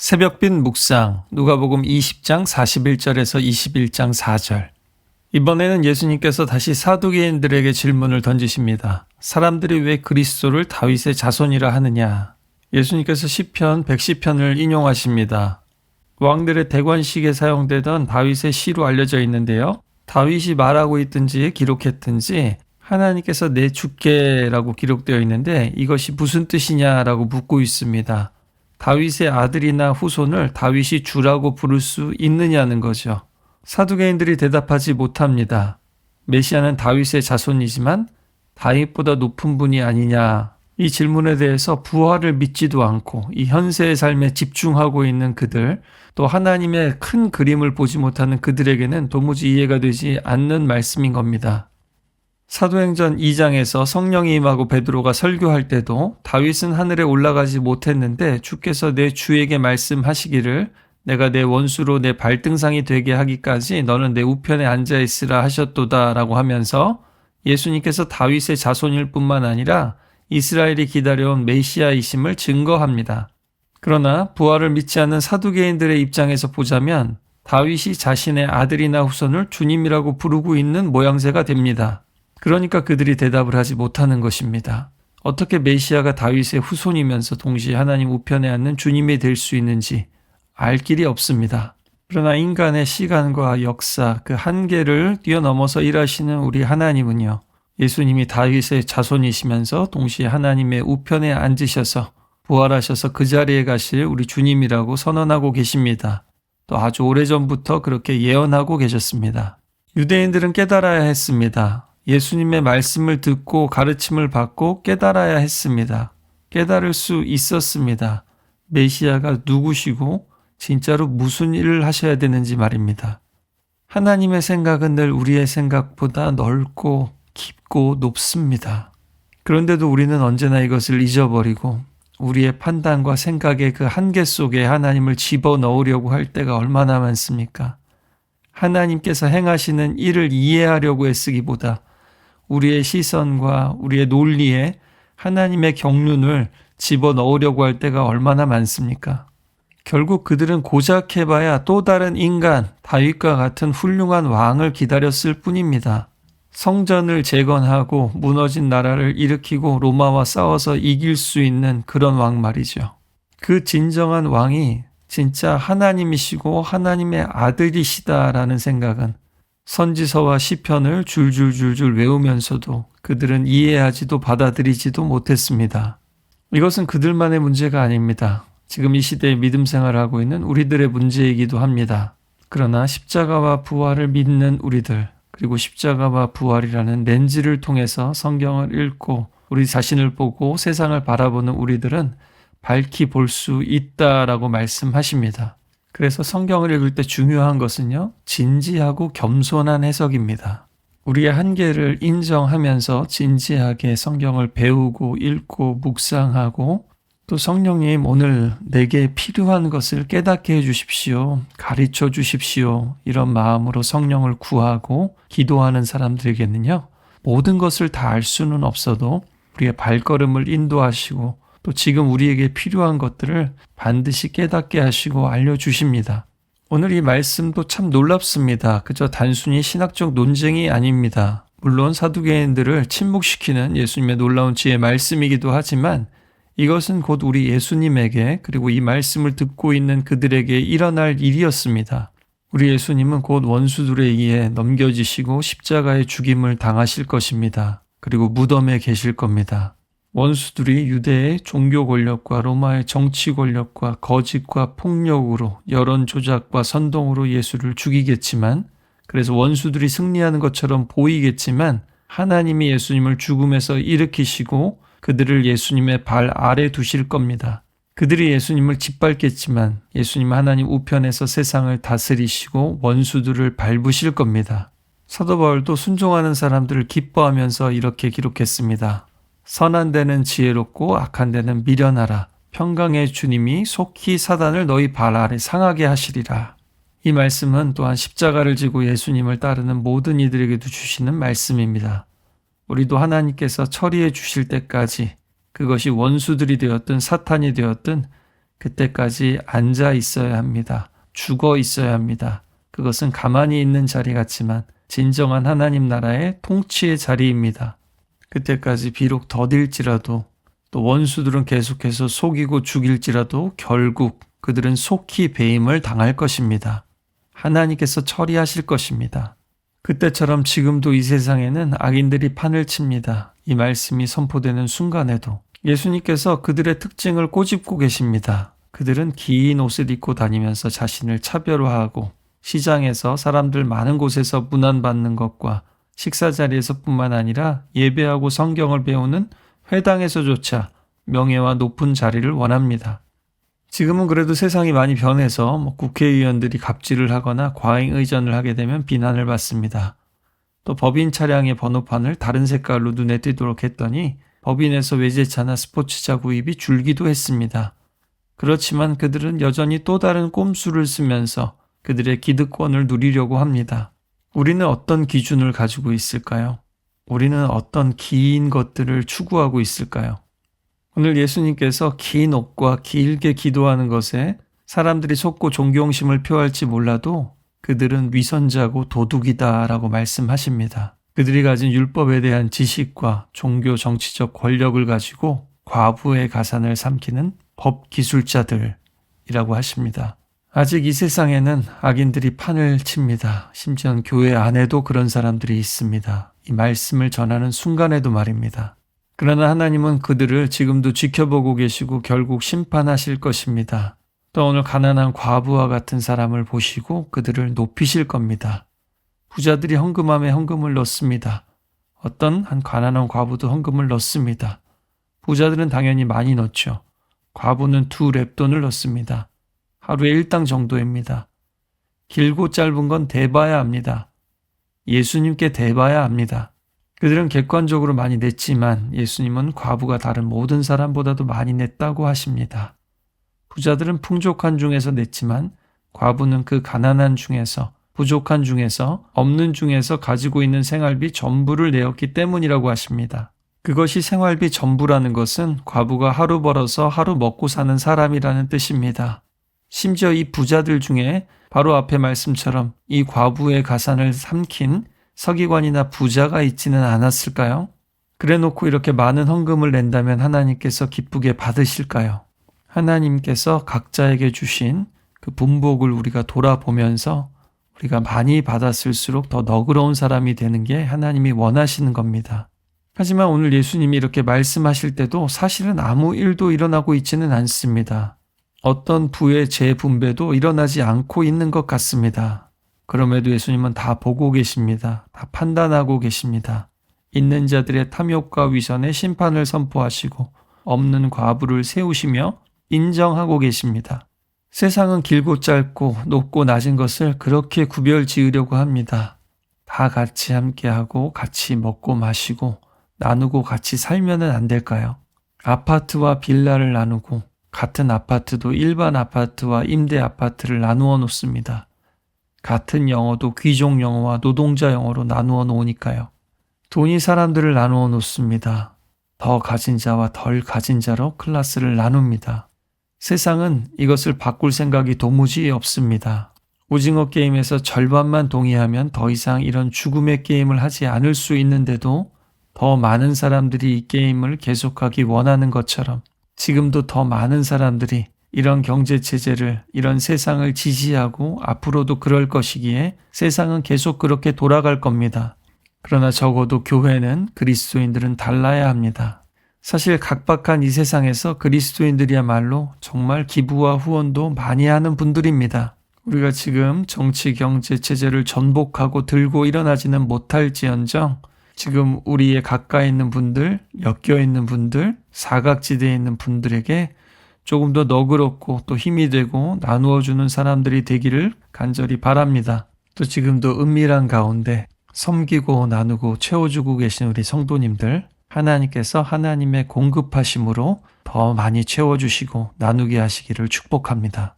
새벽빛 묵상, 누가복음 20장 41절에서 21장 4절. 이번에는 예수님께서 다시 사두개인들에게 질문을 던지십니다. 사람들이 왜 그리스도를 다윗의 자손이라 하느냐? 예수님께서 시편 110편을 인용하십니다. 왕들의 대관식에 사용되던 다윗의 시로 알려져 있는데요. 다윗이 말하고 있든지 기록했든지 하나님께서 내 주께라고 기록되어 있는데 이것이 무슨 뜻이냐라고 묻고 있습니다. 다윗의 아들이나 후손을 다윗이 주라고 부를 수 있느냐는 거죠. 사두개인들이 대답하지 못합니다. 메시아는 다윗의 자손이지만 다윗보다 높은 분이 아니냐. 이 질문에 대해서 부활을 믿지도 않고 이 현세의 삶에 집중하고 있는 그들, 또 하나님의 큰 그림을 보지 못하는 그들에게는 도무지 이해가 되지 않는 말씀인 겁니다. 사도행전 2장에서 성령이 임하고 베드로가 설교할 때도 다윗은 하늘에 올라가지 못했는데 주께서 내 주에게 말씀하시기를 내가 내 원수로 내 발등상이 되게 하기까지 너는 내 우편에 앉아 있으라 하셨도다 라고 하면서 예수님께서 다윗의 자손일 뿐만 아니라 이스라엘이 기다려온 메시아이심을 증거합니다. 그러나 부활을 믿지 않는 사두개인들의 입장에서 보자면 다윗이 자신의 아들이나 후손을 주님이라고 부르고 있는 모양새가 됩니다. 그러니까 그들이 대답을 하지 못하는 것입니다. 어떻게 메시아가 다윗의 후손이면서 동시에 하나님 우편에 앉는 주님이 될 수 있는지 알 길이 없습니다. 그러나 인간의 시간과 역사, 그 한계를 뛰어넘어서 일하시는 우리 하나님은요. 예수님이 다윗의 자손이시면서 동시에 하나님의 우편에 앉으셔서 부활하셔서 그 자리에 가실 우리 주님이라고 선언하고 계십니다. 또 아주 오래전부터 그렇게 예언하고 계셨습니다. 유대인들은 깨달아야 했습니다. 예수님의 말씀을 듣고 가르침을 받고 깨달아야 했습니다. 깨달을 수 있었습니다. 메시아가 누구시고 진짜로 무슨 일을 하셔야 되는지 말입니다. 하나님의 생각은 늘 우리의 생각보다 넓고 깊고 높습니다. 그런데도 우리는 언제나 이것을 잊어버리고 우리의 판단과 생각의 그 한계 속에 하나님을 집어넣으려고 할 때가 얼마나 많습니까? 하나님께서 행하시는 일을 이해하려고 애쓰기보다 우리의 시선과 우리의 논리에 하나님의 경륜을 집어넣으려고 할 때가 얼마나 많습니까? 결국 그들은 고작 해봐야 또 다른 인간, 다윗과 같은 훌륭한 왕을 기다렸을 뿐입니다. 성전을 재건하고 무너진 나라를 일으키고 로마와 싸워서 이길 수 있는 그런 왕 말이죠. 그 진정한 왕이 진짜 하나님이시고 하나님의 아들이시다라는 생각은 선지서와 시편을 줄줄줄줄 외우면서도 그들은 이해하지도 받아들이지도 못했습니다. 이것은 그들만의 문제가 아닙니다. 지금 이 시대에 믿음 생활을 하고 있는 우리들의 문제이기도 합니다. 그러나 십자가와 부활을 믿는 우리들, 그리고 십자가와 부활이라는 렌즈를 통해서 성경을 읽고 우리 자신을 보고 세상을 바라보는 우리들은 밝히 볼 수 있다라고 말씀하십니다. 그래서 성경을 읽을 때 중요한 것은요, 진지하고 겸손한 해석입니다. 우리의 한계를 인정하면서 진지하게 성경을 배우고 읽고 묵상하고 또 성령님 오늘 내게 필요한 것을 깨닫게 해주십시오. 가르쳐 주십시오. 이런 마음으로 성령을 구하고 기도하는 사람들에게는요, 모든 것을 다 알 수는 없어도 우리의 발걸음을 인도하시고 또 지금 우리에게 필요한 것들을 반드시 깨닫게 하시고 알려주십니다. 오늘 이 말씀도 참 놀랍습니다. 그저 단순히 신학적 논쟁이 아닙니다. 물론 사두개인들을 침묵시키는 예수님의 놀라운 지혜의 말씀이기도 하지만 이것은 곧 우리 예수님에게 그리고 이 말씀을 듣고 있는 그들에게 일어날 일이었습니다. 우리 예수님은 곧 원수들에 의해 넘겨지시고 십자가의 죽임을 당하실 것입니다. 그리고 무덤에 계실 겁니다. 원수들이 유대의 종교 권력과 로마의 정치 권력과 거짓과 폭력으로 여론 조작과 선동으로 예수를 죽이겠지만, 그래서 원수들이 승리하는 것처럼 보이겠지만 하나님이 예수님을 죽음에서 일으키시고 그들을 예수님의 발 아래 두실 겁니다. 그들이 예수님을 짓밟겠지만 예수님 하나님 우편에서 세상을 다스리시고 원수들을 밟으실 겁니다. 사도 바울도 순종하는 사람들을 기뻐하면서 이렇게 기록했습니다. 선한 데는 지혜롭고 악한 데는 미련하라. 평강의 주님이 속히 사단을 너희 발 아래 상하게 하시리라. 이 말씀은 또한 십자가를 지고 예수님을 따르는 모든 이들에게도 주시는 말씀입니다. 우리도 하나님께서 처리해 주실 때까지 그것이 원수들이 되었든 사탄이 되었든 그때까지 앉아 있어야 합니다. 죽어 있어야 합니다. 그것은 가만히 있는 자리 같지만 진정한 하나님 나라의 통치의 자리입니다. 그때까지 비록 더딜지라도 또 원수들은 계속해서 속이고 죽일지라도 결국 그들은 속히 배임을 당할 것입니다. 하나님께서 처리하실 것입니다. 그때처럼 지금도 이 세상에는 악인들이 판을 칩니다. 이 말씀이 선포되는 순간에도 예수님께서 그들의 특징을 꼬집고 계십니다. 그들은 긴 옷을 입고 다니면서 자신을 차별화하고 시장에서 사람들 많은 곳에서 문안받는 것과 식사 자리에서 뿐만 아니라 예배하고 성경을 배우는 회당에서조차 명예와 높은 자리를 원합니다. 지금은 그래도 세상이 많이 변해서 국회의원들이 갑질을 하거나 과잉 의전을 하게 되면 비난을 받습니다. 또 법인 차량의 번호판을 다른 색깔로 눈에 띄도록 했더니 법인에서 외제차나 스포츠차 구입이 줄기도 했습니다. 그렇지만 그들은 여전히 또 다른 꼼수를 쓰면서 그들의 기득권을 누리려고 합니다. 우리는 어떤 기준을 가지고 있을까요? 우리는 어떤 긴 것들을 추구하고 있을까요? 오늘 예수님께서 긴 옷과 길게 기도하는 것에 사람들이 속고 존경심을 표할지 몰라도 그들은 위선자고 도둑이다라고 말씀하십니다. 그들이 가진 율법에 대한 지식과 종교 정치적 권력을 가지고 과부의 가산을 삼키는 법기술자들이라고 하십니다. 아직 이 세상에는 악인들이 판을 칩니다. 심지어 교회 안에도 그런 사람들이 있습니다. 이 말씀을 전하는 순간에도 말입니다. 그러나 하나님은 그들을 지금도 지켜보고 계시고 결국 심판하실 것입니다. 또 오늘 가난한 과부와 같은 사람을 보시고 그들을 높이실 겁니다. 부자들이 헌금함에 헌금을 넣습니다. 어떤 한 가난한 과부도 헌금을 넣습니다. 부자들은 당연히 많이 넣죠. 과부는 2렙돈을 넣습니다. 하루에 1당 정도입니다. 길고 짧은 건 대봐야 합니다. 예수님께 대봐야 합니다. 그들은 객관적으로 많이 냈지만 예수님은 과부가 다른 모든 사람보다도 많이 냈다고 하십니다. 부자들은 풍족한 중에서 냈지만 과부는 그 가난한 중에서 부족한 중에서 없는 중에서 가지고 있는 생활비 전부를 내었기 때문이라고 하십니다. 그것이 생활비 전부라는 것은 과부가 하루 벌어서 하루 먹고 사는 사람이라는 뜻입니다. 심지어 이 부자들 중에 바로 앞의 말씀처럼 이 과부의 가산을 삼킨 서기관이나 부자가 있지는 않았을까요? 그래놓고 이렇게 많은 헌금을 낸다면 하나님께서 기쁘게 받으실까요? 하나님께서 각자에게 주신 그 분복을 우리가 돌아보면서 우리가 많이 받았을수록 더 너그러운 사람이 되는 게 하나님이 원하시는 겁니다. 하지만 오늘 예수님이 이렇게 말씀하실 때도 사실은 아무 일도 일어나고 있지는 않습니다. 어떤 부의 재분배도 일어나지 않고 있는 것 같습니다. 그럼에도 예수님은 다 보고 계십니다. 다 판단하고 계십니다. 있는 자들의 탐욕과 위선의 심판을 선포하시고 없는 과부를 세우시며 인정하고 계십니다. 세상은 길고 짧고 높고 낮은 것을 그렇게 구별 지으려고 합니다. 다 같이 함께하고 같이 먹고 마시고 나누고 같이 살면은 안 될까요? 아파트와 빌라를 나누고 같은 아파트도 일반 아파트와 임대 아파트를 나누어 놓습니다. 같은 영어도 귀족 영어와 노동자 영어로 나누어 놓으니까요. 돈이 사람들을 나누어 놓습니다. 더 가진 자와 덜 가진 자로 클래스를 나눕니다. 세상은 이것을 바꿀 생각이 도무지 없습니다. 오징어 게임에서 절반만 동의하면 더 이상 이런 죽음의 게임을 하지 않을 수 있는데도 더 많은 사람들이 이 게임을 계속하기 원하는 것처럼 지금도 더 많은 사람들이 이런 경제체제를, 이런 세상을 지지하고 앞으로도 그럴 것이기에 세상은 계속 그렇게 돌아갈 겁니다. 그러나 적어도 교회는, 그리스도인들은 달라야 합니다. 사실 각박한 이 세상에서 그리스도인들이야말로 정말 기부와 후원도 많이 하는 분들입니다. 우리가 지금 정치, 경제, 체제를 전복하고 들고 일어나지는 못할지언정 지금 우리의 가까이 있는 분들, 엮여 있는 분들, 사각지대에 있는 분들에게 조금 더 너그럽고 또 힘이 되고 나누어주는 사람들이 되기를 간절히 바랍니다. 또 지금도 은밀한 가운데 섬기고 나누고 채워주고 계신 우리 성도님들, 하나님께서 하나님의 공급하심으로 더 많이 채워주시고 나누게 하시기를 축복합니다.